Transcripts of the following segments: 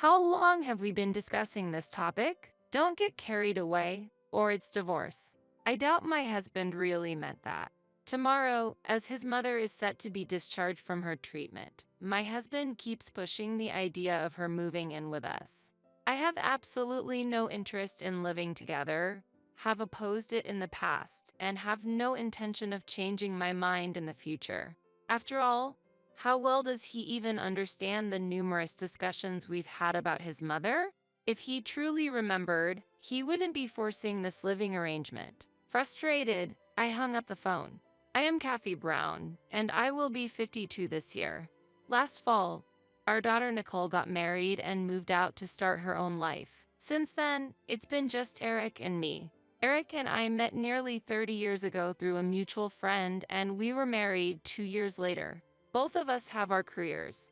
How long have we been discussing this topic? Don't get carried away, or it's divorce. I doubt my husband really meant that. Tomorrow, as his mother is set to be discharged from her treatment, my husband keeps pushing the idea of her moving in with us. I have absolutely no interest in living together, have opposed it in the past, and have no intention of changing my mind in the future. After all, how well does he even understand the numerous discussions we've had about his mother? If he truly remembered, he wouldn't be forcing this living arrangement. Frustrated, I hung up the phone. I am Kathy Brown, and I will be 52 this year. Last fall, our daughter Nicole got married and moved out to start her own life. Since then, it's been just Eric and me. Eric and I met nearly 30 years ago through a mutual friend, and we were married 2 years later. Both of us have our careers.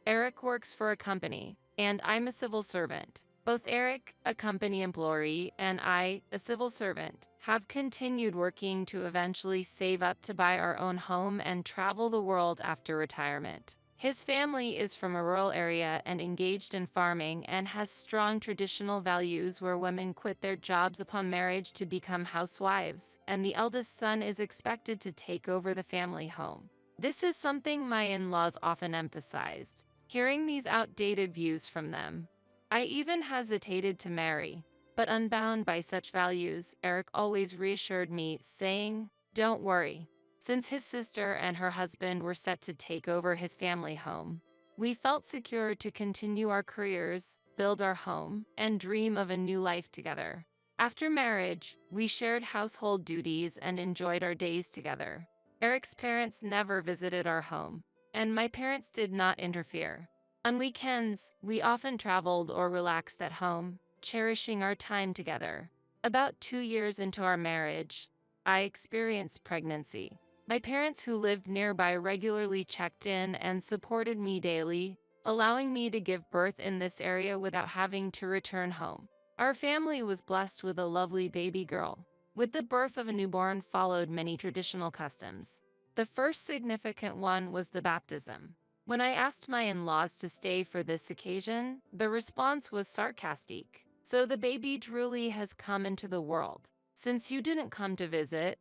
Eric works for a company, and I'm a civil servant. Both Eric, a company employee, and I, a civil servant, have continued working to eventually save up to buy our own home and travel the world after retirement. His family is from a rural area and engaged in farming and has strong traditional values where women quit their jobs upon marriage to become housewives, and the eldest son is expected to take over the family home. This is something my in-laws often emphasized. Hearing these outdated views from them, I even hesitated to marry. But unbound by such values, Eric always reassured me, saying, "Don't worry." Since his sister and her husband were set to take over his family home, we felt secure to continue our careers, build our home, and dream of a new life together. After marriage, we shared household duties and enjoyed our days together. Eric's parents never visited our home, and my parents did not interfere. On weekends, we often traveled or relaxed at home, cherishing our time together. About 2 years into our marriage, I experienced pregnancy. My parents who lived nearby regularly checked in and supported me daily, allowing me to give birth in this area without having to return home. Our family was blessed with a lovely baby girl. With the birth of a newborn followed many traditional customs. The first significant one was the baptism. When I asked my in-laws to stay for this occasion, the response was sarcastic. "So the baby truly has come into the world. Since you didn't come to visit,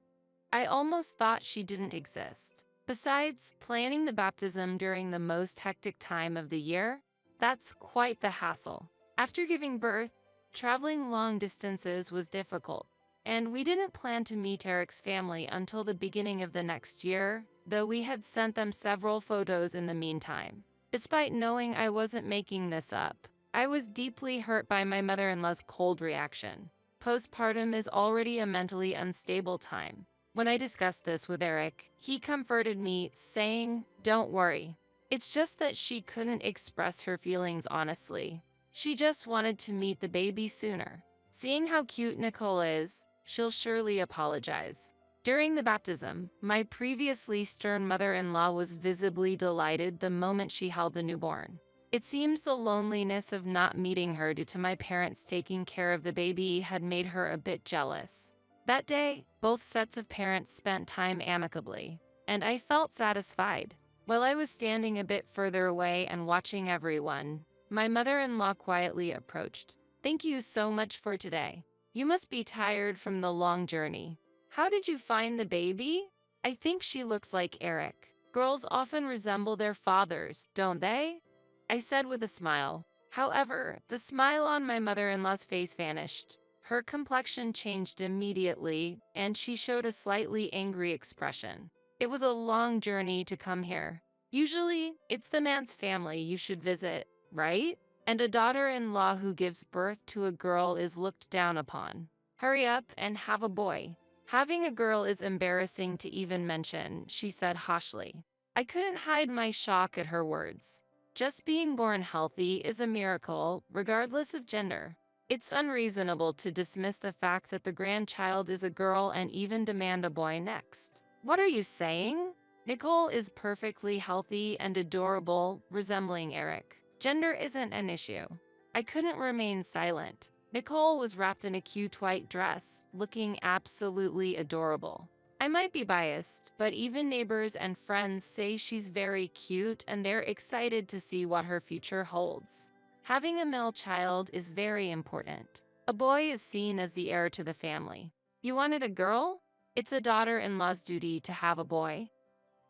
I almost thought she didn't exist." Besides, planning the baptism during the most hectic time of the year, that's quite the hassle. After giving birth, traveling long distances was difficult. And we didn't plan to meet Eric's family until the beginning of the next year, though we had sent them several photos in the meantime. Despite knowing I wasn't making this up, I was deeply hurt by my mother-in-law's cold reaction. Postpartum is already a mentally unstable time. When I discussed this with Eric, he comforted me, saying, "Don't worry. It's just that she couldn't express her feelings honestly. She just wanted to meet the baby sooner. Seeing how cute Nicole is, she'll surely apologize." During the baptism, my previously stern mother-in-law was visibly delighted the moment she held the newborn. It seems the loneliness of not meeting her due to my parents taking care of the baby had made her a bit jealous. That day, both sets of parents spent time amicably, and I felt satisfied. While I was standing a bit further away and watching everyone, my mother-in-law quietly approached. "Thank you so much for today. You must be tired from the long journey. How did you find the baby? I think she looks like Eric. Girls often resemble their fathers, don't they?" I said with a smile. However, the smile on my mother-in-law's face vanished. Her complexion changed immediately, and she showed a slightly angry expression. "It was a long journey to come here. Usually, it's the man's family you should visit, right? And a daughter-in-law who gives birth to a girl is looked down upon. Hurry up and have a boy." "Having a girl is embarrassing to even mention," she said harshly. I couldn't hide my shock at her words. Just being born healthy is a miracle, regardless of gender. It's unreasonable to dismiss the fact that the grandchild is a girl and even demand a boy next. "What are you saying? Nicole is perfectly healthy and adorable, resembling Eric. Gender isn't an issue." I couldn't remain silent. Nicole was wrapped in a cute white dress, looking absolutely adorable. I might be biased, but even neighbors and friends say she's very cute and they're excited to see what her future holds. Having a male child is very important. A boy is seen as the heir to the family. You wanted a girl? It's a daughter-in-law's duty to have a boy,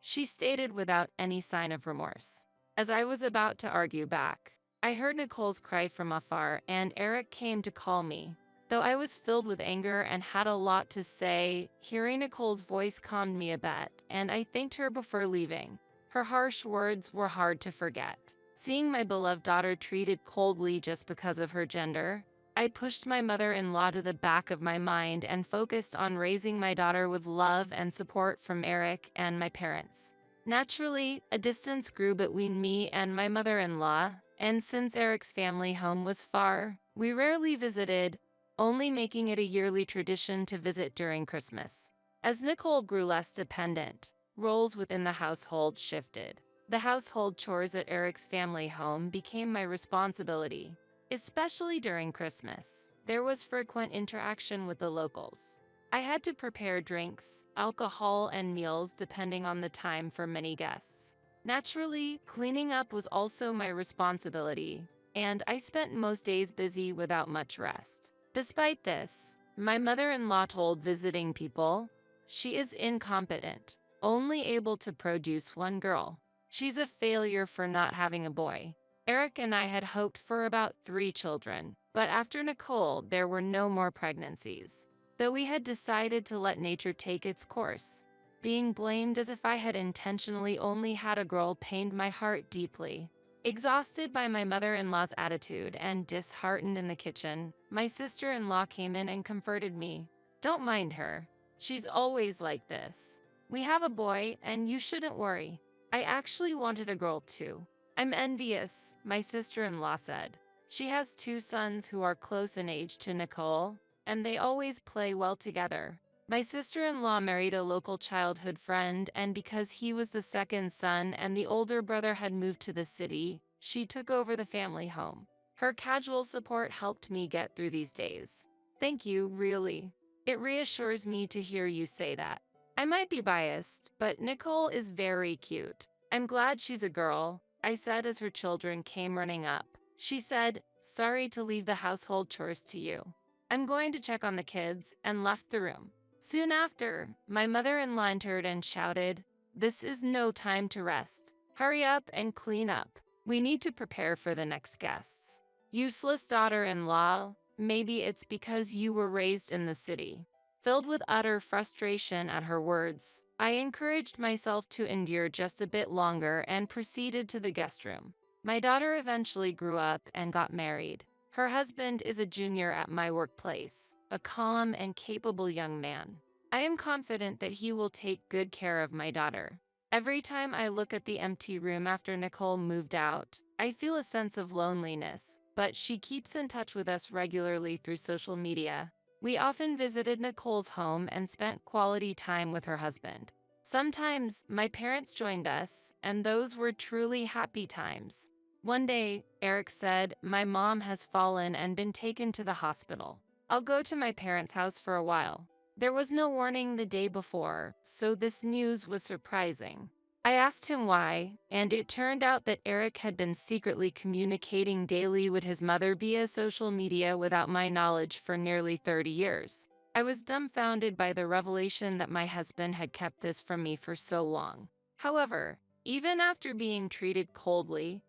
she stated without any sign of remorse. As I was about to argue back, I heard Nicole's cry from afar and Eric came to call me. Though I was filled with anger and had a lot to say, hearing Nicole's voice calmed me a bit, and I thanked her before leaving. Her harsh words were hard to forget. Seeing my beloved daughter treated coldly just because of her gender, I pushed my mother-in-law to the back of my mind and focused on raising my daughter with love and support from Eric and my parents. Naturally, a distance grew between me and my mother-in-law, and since Eric's family home was far, we rarely visited, only making it a yearly tradition to visit during Christmas. As Nicole grew less dependent, roles within the household shifted. The household chores at Eric's family home became my responsibility. Especially during Christmas, there was frequent interaction with the locals. I had to prepare drinks, alcohol, and meals depending on the time for many guests. Naturally, cleaning up was also my responsibility, and I spent most days busy without much rest. Despite this, my mother-in-law told visiting people, she is incompetent, only able to produce one girl. She's a failure for not having a boy. Eric and I had hoped for about 3 children, but after Nicole, there were no more pregnancies. Though we had decided to let nature take its course. Being blamed as if I had intentionally only had a girl pained my heart deeply. Exhausted by my mother-in-law's attitude and disheartened in the kitchen, my sister-in-law came in and comforted me. Don't mind her. She's always like this. We have a boy, and you shouldn't worry. I actually wanted a girl too. I'm envious, my sister-in-law said. She has 2 sons who are close in age to Nicole, and they always play well together. My sister-in-law married a local childhood friend, and because he was the second son and the older brother had moved to the city, she took over the family home. Her casual support helped me get through these days. Thank you, really. It reassures me to hear you say that. I might be biased, but Nicole is very cute. I'm glad she's a girl, I said as her children came running up. She said, sorry to leave the household chores to you. I'm going to check on the kids, and left the room. Soon after, my mother-in-law entered and shouted, this is no time to rest. Hurry up and clean up. We need to prepare for the next guests. Useless daughter-in-law, maybe it's because you were raised in the city. Filled with utter frustration at her words, I encouraged myself to endure just a bit longer and proceeded to the guest room. My daughter eventually grew up and got married. Her husband is a junior at my workplace, a calm and capable young man. I am confident that he will take good care of my daughter. Every time I look at the empty room after Nicole moved out, I feel a sense of loneliness, but she keeps in touch with us regularly through social media. We often visited Nicole's home and spent quality time with her husband. Sometimes, my parents joined us, and those were truly happy times. One day, Eric said, my mom has fallen and been taken to the hospital. I'll go to my parents' house for a while. There was no warning the day before, so this news was surprising. I asked him why, and it turned out that Eric had been secretly communicating daily with his mother via social media without my knowledge for nearly 30 years. I was dumbfounded by the revelation that my husband had kept this from me for so long. However, even after being treated coldly,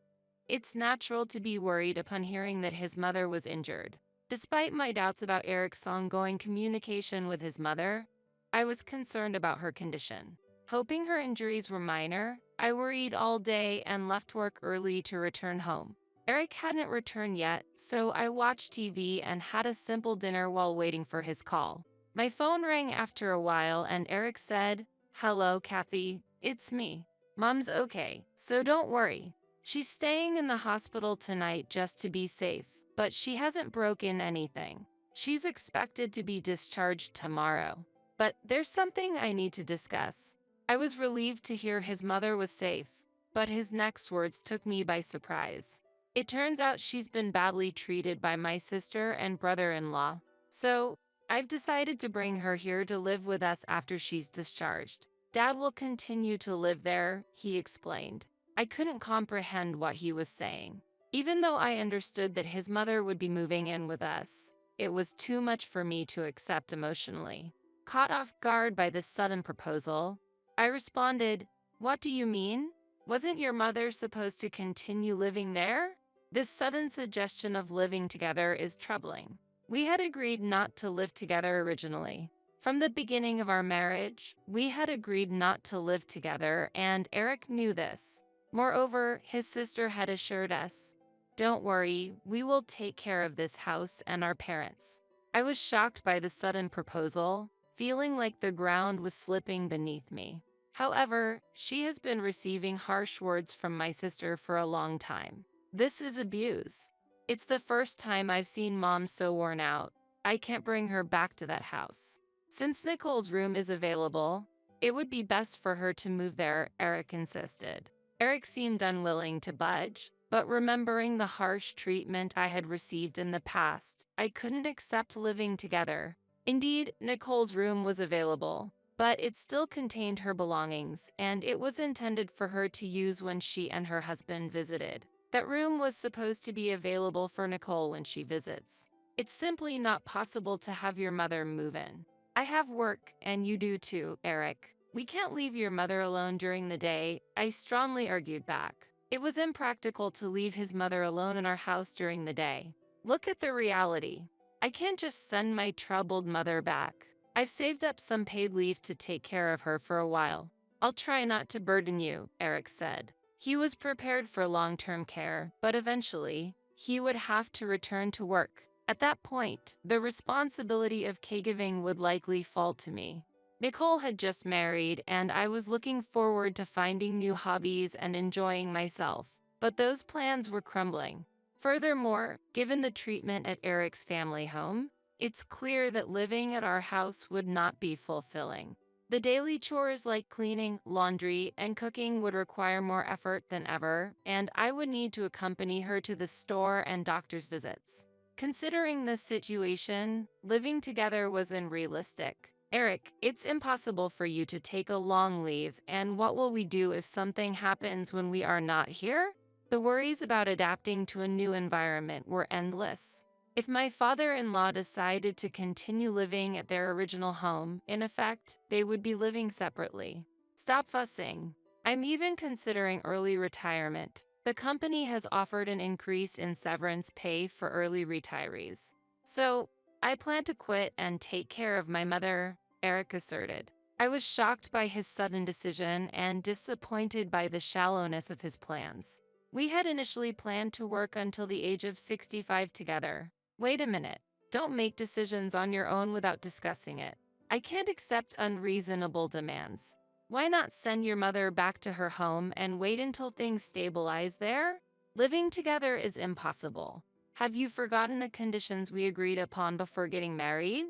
it's natural to be worried upon hearing that his mother was injured. Despite my doubts about Eric's ongoing communication with his mother, I was concerned about her condition. Hoping her injuries were minor, I worried all day and left work early to return home. Eric hadn't returned yet, so I watched TV and had a simple dinner while waiting for his call. My phone rang after a while and Eric said, hello, Kathy, it's me. Mom's okay, so don't worry. She's staying in the hospital tonight just to be safe, but she hasn't broken anything. She's expected to be discharged tomorrow. But there's something I need to discuss. I was relieved to hear his mother was safe, but his next words took me by surprise. It turns out she's been badly treated by my sister and brother-in-law, so I've decided to bring her here to live with us after she's discharged. Dad will continue to live there, he explained. I couldn't comprehend what he was saying. Even though I understood that his mother would be moving in with us, it was too much for me to accept emotionally. Caught off guard by this sudden proposal, I responded, "What do you mean? Wasn't your mother supposed to continue living there?" This sudden suggestion of living together is troubling. We had agreed not to live together originally. From the beginning of our marriage, we had agreed not to live together, and Eric knew this. Moreover, his sister had assured us, "Don't worry, we will take care of this house and our parents." I was shocked by the sudden proposal, feeling like the ground was slipping beneath me. However, she has been receiving harsh words from my sister for a long time. This is abuse. It's the first time I've seen Mom so worn out. I can't bring her back to that house. Since Nicole's room is available, it would be best for her to move there, Eric insisted. Eric seemed unwilling to budge, but remembering the harsh treatment I had received in the past, I couldn't accept living together. Indeed, Nicole's room was available, but it still contained her belongings, and it was intended for her to use when she and her husband visited. That room was supposed to be available for Nicole when she visits. It's simply not possible to have your mother move in. I have work, and you do too, Eric. We can't leave your mother alone during the day, I strongly argued back. It was impractical to leave his mother alone in our house during the day. Look at the reality. I can't just send my troubled mother back. I've saved up some paid leave to take care of her for a while. I'll try not to burden you, Eric said. He was prepared for long-term care, but eventually, he would have to return to work. At that point, the responsibility of caregiving would likely fall to me. Nicole had just married, and I was looking forward to finding new hobbies and enjoying myself. But those plans were crumbling. Furthermore, given the treatment at Eric's family home, it's clear that living at our house would not be fulfilling. The daily chores like cleaning, laundry, and cooking would require more effort than ever, and I would need to accompany her to the store and doctor's visits. Considering this situation, living together was unrealistic. Eric, it's impossible for you to take a long leave, and what will we do if something happens when we are not here? The worries about adapting to a new environment were endless. If my father-in-law decided to continue living at their original home, in effect, they would be living separately. Stop fussing. I'm even considering early retirement. The company has offered an increase in severance pay for early retirees. So, I plan to quit and take care of my mother, Eric asserted. I was shocked by his sudden decision and disappointed by the shallowness of his plans. We had initially planned to work until the age of 65 together. Wait a minute. Don't make decisions on your own without discussing it. I can't accept unreasonable demands. Why not send your mother back to her home and wait until things stabilize there? Living together is impossible. Have you forgotten the conditions we agreed upon before getting married?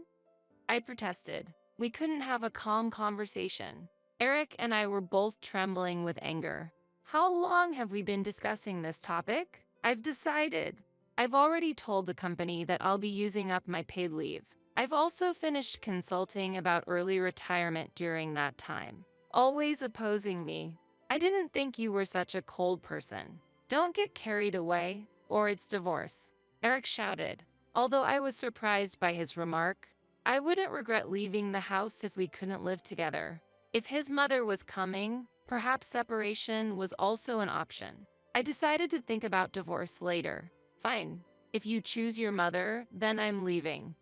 I protested. We couldn't have a calm conversation. Eric and I were both trembling with anger. How long have we been discussing this topic? I've decided. I've already told the company that I'll be using up my paid leave. I've also finished consulting about early retirement during that time. Always opposing me. I didn't think you were such a cold person. Don't get carried away, or it's divorce, Eric shouted. Although I was surprised by his remark, I wouldn't regret leaving the house if we couldn't live together. If his mother was coming, perhaps separation was also an option. I decided to think about divorce later. Fine. If you choose your mother, then I'm leaving,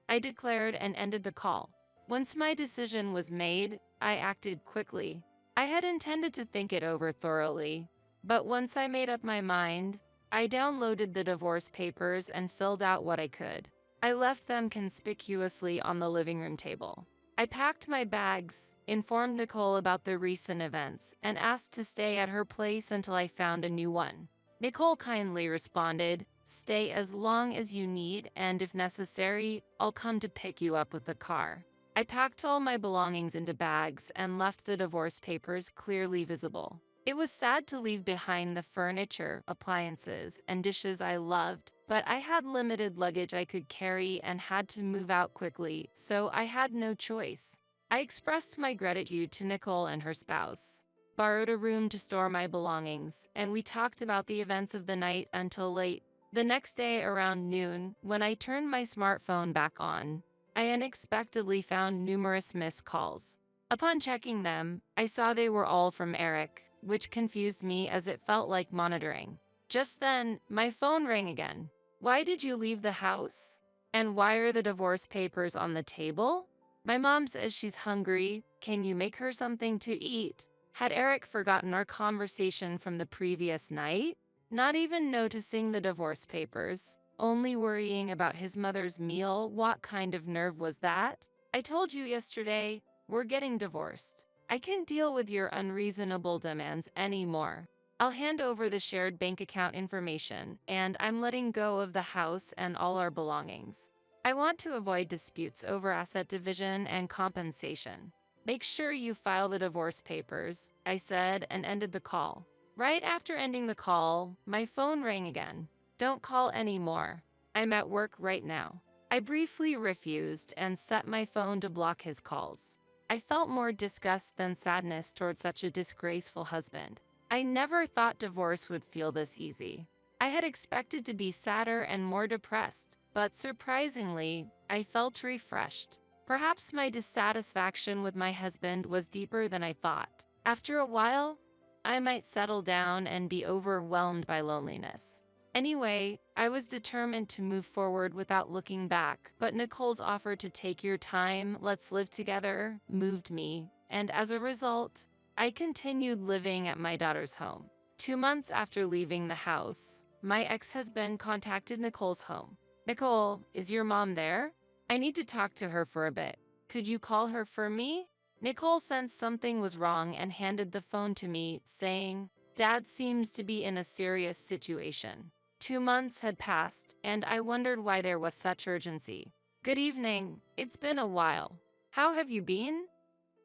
I declared and ended the call. Once my decision was made, I acted quickly. I had intended to think it over thoroughly, but once I made up my mind, I downloaded the divorce papers and filled out what I could. I left them conspicuously on the living room table. I packed my bags, informed Nicole about the recent events, and asked to stay at her place until I found a new one. Nicole kindly responded, "Stay as long as you need, and if necessary, I'll come to pick you up with the car." I packed all my belongings into bags and left the divorce papers clearly visible. It was sad to leave behind the furniture, appliances, and dishes I loved, but I had limited luggage I could carry and had to move out quickly, so I had no choice. I expressed my gratitude to Nicole and her spouse. borrowed a room to store my belongings, and we talked about the events of the night until late. The next day around noon, when I turned my smartphone back on, I unexpectedly found numerous missed calls. Upon checking them, I saw they were all from Eric, which confused me as it felt like monitoring. Just then, my phone rang again. "Why did you leave the house? And why are the divorce papers on the table?" "My mom says she's hungry. Can you make her something to eat?" Had Eric forgotten our conversation from the previous night? Not even noticing the divorce papers, only worrying about his mother's meal. What kind of nerve was that? "I told you yesterday, we're getting divorced. I can't deal with your unreasonable demands anymore. I'll hand over the shared bank account information, and I'm letting go of the house and all our belongings. I want to avoid disputes over asset division and compensation. Make sure you file the divorce papers," I said and ended the call. Right after ending the call, my phone rang again. "Don't call anymore. I'm at work right now." I briefly refused and set my phone to block his calls. I felt more disgust than sadness toward such a disgraceful husband. I never thought divorce would feel this easy. I had expected to be sadder and more depressed, but surprisingly, I felt refreshed. Perhaps my dissatisfaction with my husband was deeper than I thought. After a while, I might settle down and be overwhelmed by loneliness. Anyway, I was determined to move forward without looking back, but Nicole's offer to take your time, let's live together, moved me, and as a result, I continued living at my daughter's home. 2 months after leaving the house, my ex-husband contacted Nicole's home. "Nicole, is your mom there? I need to talk to her for a bit. Could you call her for me?" Nicole sensed something was wrong and handed the phone to me, saying, "Dad seems to be in a serious situation." 2 months had passed, and I wondered why there was such urgency. "Good evening. It's been a while. How have you been?"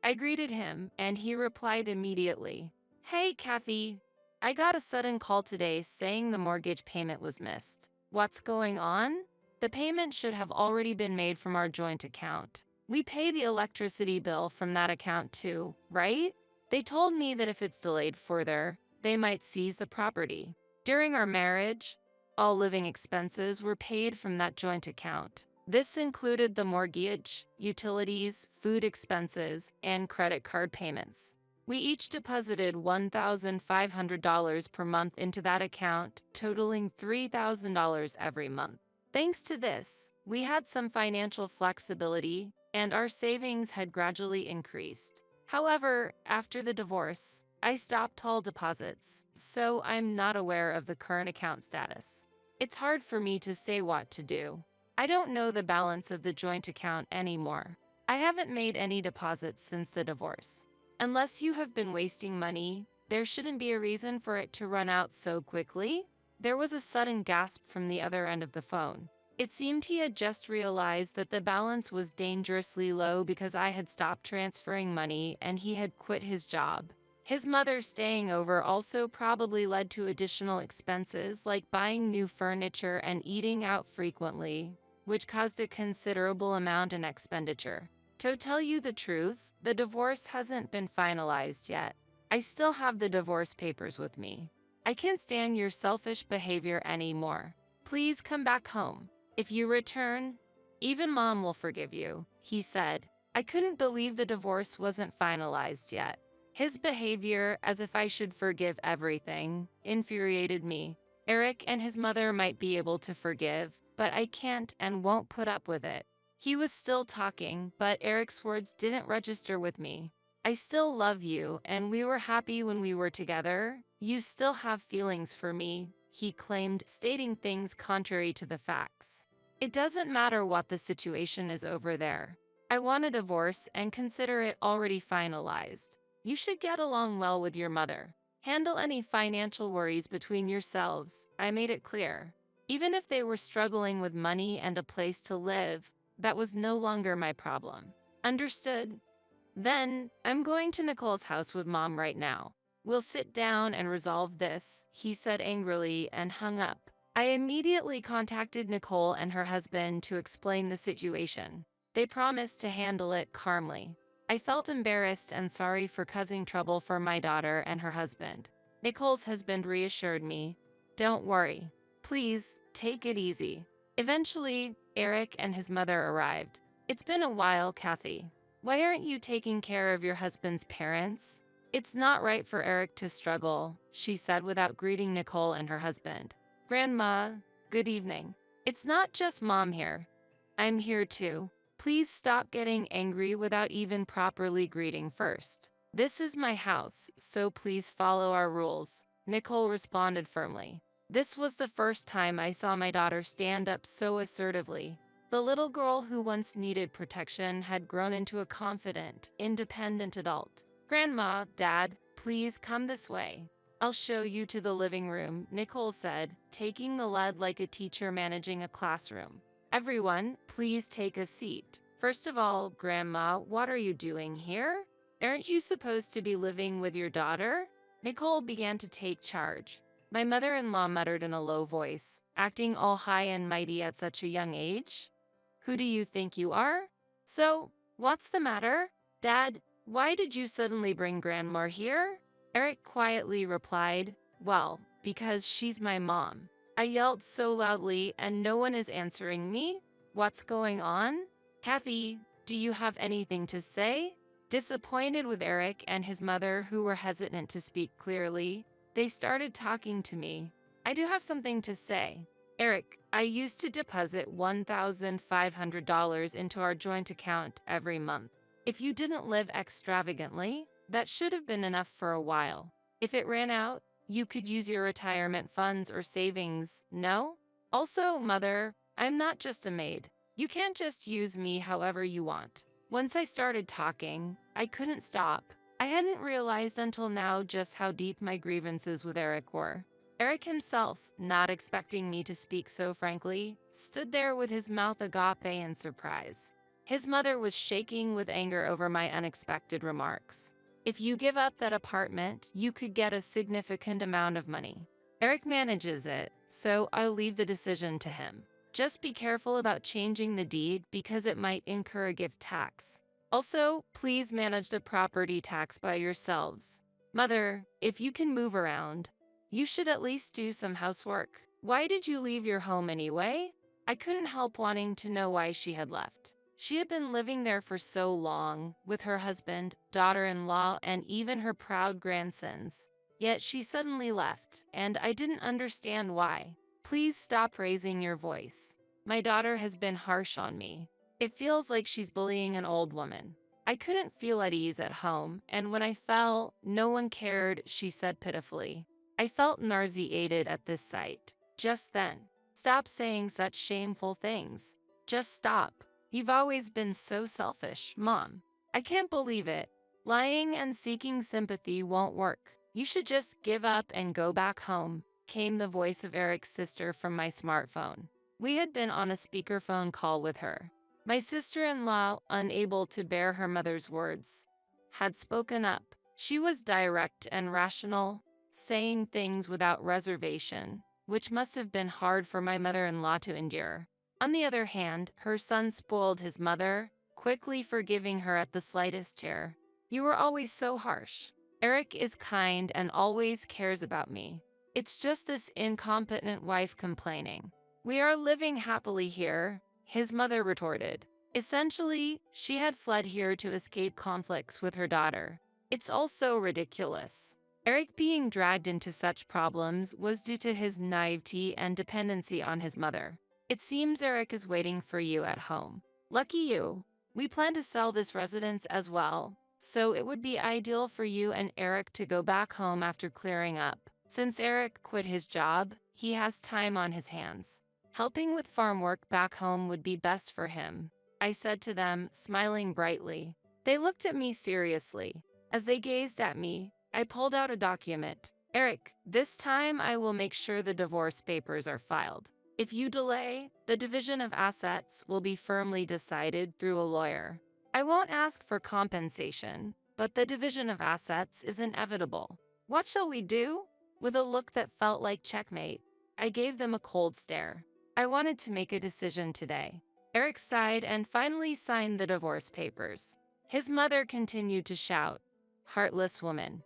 I greeted him, and he replied immediately. "Hey, Kathy. I got a sudden call today saying the mortgage payment was missed. What's going on? The payment should have already been made from our joint account. We pay the electricity bill from that account too, right? They told me that if it's delayed further, they might seize the property. During our marriage, all living expenses were paid from that joint account. This included the mortgage, utilities, food expenses, and credit card payments. We each deposited $1,500 per month into that account, totaling $3,000 every month. Thanks to this, we had some financial flexibility, and our savings had gradually increased. However, after the divorce, I stopped all deposits, so I'm not aware of the current account status. It's hard for me to say what to do. I don't know the balance of the joint account anymore. I haven't made any deposits since the divorce. Unless you have been wasting money, there shouldn't be a reason for it to run out so quickly." There was a sudden gasp from the other end of the phone. It seemed he had just realized that the balance was dangerously low because I had stopped transferring money and he had quit his job. His mother staying over also probably led to additional expenses like buying new furniture and eating out frequently, which caused a considerable amount in expenditure. To tell you the truth, the divorce hasn't been finalized yet. I still have the divorce papers with me. I can't stand your selfish behavior anymore. Please come back home. If you return, even Mom will forgive you," he said. I couldn't believe the divorce wasn't finalized yet. His behavior, as if I should forgive everything, infuriated me. Eric and his mother might be able to forgive, but I can't and won't put up with it. He was still talking, but Eric's words didn't register with me. "I still love you, and we were happy when we were together. You still have feelings for me," he claimed, stating things contrary to the facts. "It doesn't matter what the situation is over there. I want a divorce and consider it already finalized. You should get along well with your mother. Handle any financial worries between yourselves," I made it clear. Even if they were struggling with money and a place to live, that was no longer my problem. "Understood. Then, I'm going to Nicole's house with Mom right now. We'll sit down and resolve this," he said angrily and hung up. I immediately contacted Nicole and her husband to explain the situation. They promised to handle it calmly. I felt embarrassed and sorry for causing trouble for my daughter and her husband. Nicole's husband reassured me, "Don't worry. Please, take it easy." Eventually, Eric and his mother arrived. "It's been a while, Kathy. Why aren't you taking care of your husband's parents?" "It's not right for Eric to struggle," she said without greeting Nicole and her husband. "Grandma, good evening. It's not just Mom here. I'm here too. Please stop getting angry without even properly greeting first. This is my house, so please follow our rules," Nicole responded firmly. This was the first time I saw my daughter stand up so assertively. The little girl who once needed protection had grown into a confident, independent adult. "Grandma, Dad, please come this way. I'll show you to the living room," Nicole said, taking the lead like a teacher managing a classroom. "Everyone, please take a seat. First of all, Grandma, what are you doing here? Aren't you supposed to be living with your daughter?" Nicole began to take charge. My mother-in-law muttered in a low voice, "Acting all high and mighty at such a young age? Who do you think you are? So, what's the matter? Dad, why did you suddenly bring Grandma here?" Eric quietly replied, "Well, because she's my mom." I yelled so loudly and no one is answering me. "What's going on? Kathy, do you have anything to say?" Disappointed with Eric and his mother, who were hesitant to speak clearly, they started talking to me. "I do have something to say. Eric, I used to deposit $1,500 into our joint account every month. If you didn't live extravagantly, that should have been enough for a while. If it ran out, you could use your retirement funds or savings, no? Also, Mother, I'm not just a maid. You can't just use me however you want." Once I started talking, I couldn't stop. I hadn't realized until now just how deep my grievances with Eric were. Eric himself, not expecting me to speak so frankly, stood there with his mouth agape in surprise. His mother was shaking with anger over my unexpected remarks. "If you give up that apartment, you could get a significant amount of money. Eric manages it, so I'll leave the decision to him. Just be careful about changing the deed because it might incur a gift tax. Also, please manage the property tax by yourselves. Mother, if you can move around, you should at least do some housework. Why did you leave your home anyway?" I couldn't help wanting to know why she had left. She had been living there for so long, with her husband, daughter-in-law, and even her proud grandsons. Yet she suddenly left, and I didn't understand why. "Please stop raising your voice. My daughter has been harsh on me. It feels like she's bullying an old woman. I couldn't feel at ease at home, and when I fell, no one cared," she said pitifully. I felt nauseated at this sight. Just then, "Stop saying such shameful things. Just stop. You've always been so selfish, Mom. I can't believe it. Lying and seeking sympathy won't work. You should just give up and go back home," came the voice of Eric's sister from my smartphone. We had been on a speakerphone call with her. My sister-in-law, unable to bear her mother's words, had spoken up. She was direct and rational, saying things without reservation, which must have been hard for my mother-in-law to endure. On the other hand, her son spoiled his mother, quickly forgiving her at the slightest tear. "You were always so harsh. Eric is kind and always cares about me. It's just this incompetent wife complaining." "We are living happily here," his mother retorted. Essentially, she had fled here to escape conflicts with her daughter. It's also ridiculous. Eric being dragged into such problems was due to his naivety and dependency on his mother. "It seems Eric is waiting for you at home. Lucky you. We plan to sell this residence as well, so it would be ideal for you and Eric to go back home after clearing up. Since Eric quit his job, he has time on his hands. Helping with farm work back home would be best for him," I said to them, smiling brightly. They looked at me seriously. As they gazed at me, I pulled out a document. "Eric, this time I will make sure the divorce papers are filed. If you delay, the division of assets will be firmly decided through a lawyer. I won't ask for compensation, but the division of assets is inevitable. What shall we do?" With a look that felt like checkmate, I gave them a cold stare. I wanted to make a decision today. Eric sighed and finally signed the divorce papers. His mother continued to shout, "Heartless woman.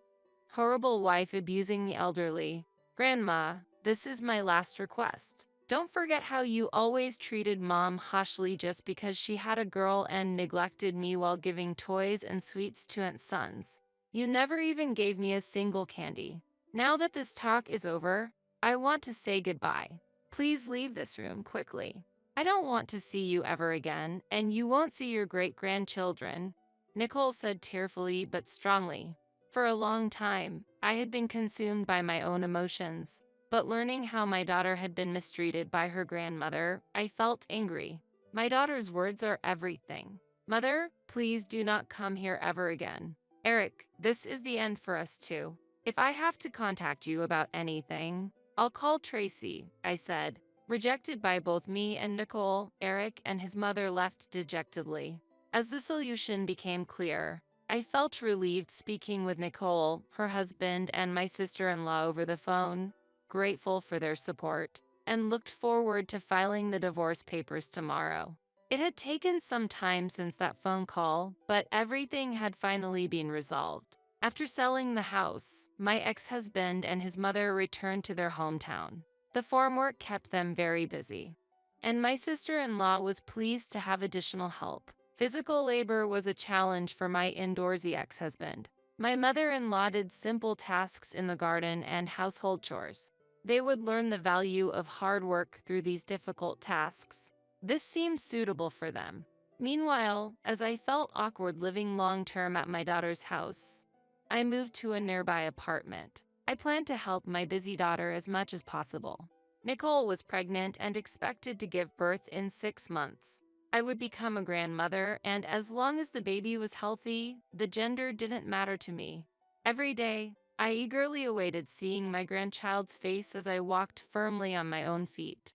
Horrible wife abusing the elderly. Grandma, this is my last request. Don't forget how you always treated Mom harshly just because she had a girl and neglected me while giving toys and sweets to Aunt's sons. You never even gave me a single candy. Now that this talk is over, I want to say goodbye. Please leave this room quickly. I don't want to see you ever again, and you won't see your great-grandchildren," Nicole said tearfully but strongly. For a long time, I had been consumed by my own emotions, but learning how my daughter had been mistreated by her grandmother, I felt angry. My daughter's words are everything. Mother, please do not come here ever again. Eric, this is the end for us too. If I have to contact you about anything, I'll call Tracy, I said. Rejected by both me and Nicole, Eric and his mother left dejectedly. As the solution became clear, I felt relieved speaking with Nicole, her husband, and my sister-in-law over the phone, grateful for their support, and looked forward to filing the divorce papers tomorrow. It had taken some time since that phone call, but everything had finally been resolved. After selling the house, my ex-husband and his mother returned to their hometown. The farm work kept them very busy, and my sister-in-law was pleased to have additional help. Physical labor was a challenge for my indoorsy ex-husband. My mother-in-law did simple tasks in the garden and household chores. They would learn the value of hard work through these difficult tasks. This seemed suitable for them. Meanwhile, as I felt awkward living long-term at my daughter's house, I moved to a nearby apartment. I planned to help my busy daughter as much as possible. Nicole was pregnant and expected to give birth in 6 months. I would become a grandmother, and as long as the baby was healthy, the gender didn't matter to me. Every day, I eagerly awaited seeing my grandchild's face as I walked firmly on my own feet.